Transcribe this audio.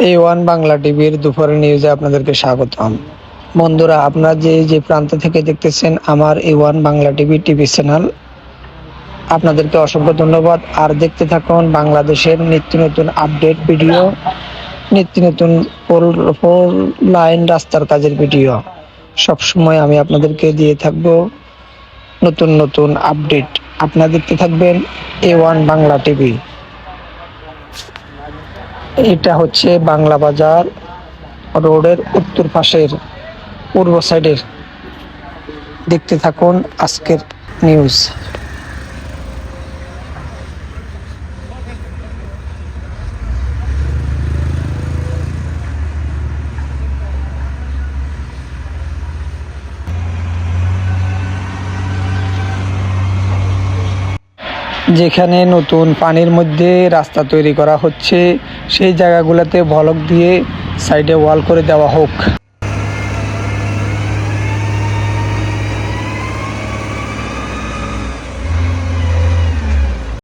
A1 Bangla টিভির দুপুরের নিউজে আপনাদেরকে স্বাগতম। বন্ধুরা, আপনারা যে প্রান্ত থেকে দেখতেছেন আমার A1 বাংলা টিভি চ্যানেল, আপনাদেরকে অসংখ্য ধন্যবাদ। আর দেখতে থাকুন বাংলাদেশের নিত্য নতুন আপডেট ভিডিও, নিত্য নতুন ফোর লাইন রাস্তার কাজের ভিডিও। সবসময় আমি আপনাদেরকে দিয়ে থাকবো নতুন নতুন আপডেট। আপনারা দেখতে থাকবেন A1 বাংলা টিভি। এটা হচ্ছে বাংলা বাজার রোডের উত্তর পাশের পূর্ব সাইডের। দেখতে থাকুন আজকের নিউজ। যেখানে নতুন পানির মধ্যে রাস্তা তৈরি করা হচ্ছে, সেই জায়গাগুলোতে ব্লক দিয়ে সাইডে ওয়াল করে দেওয়া হোক।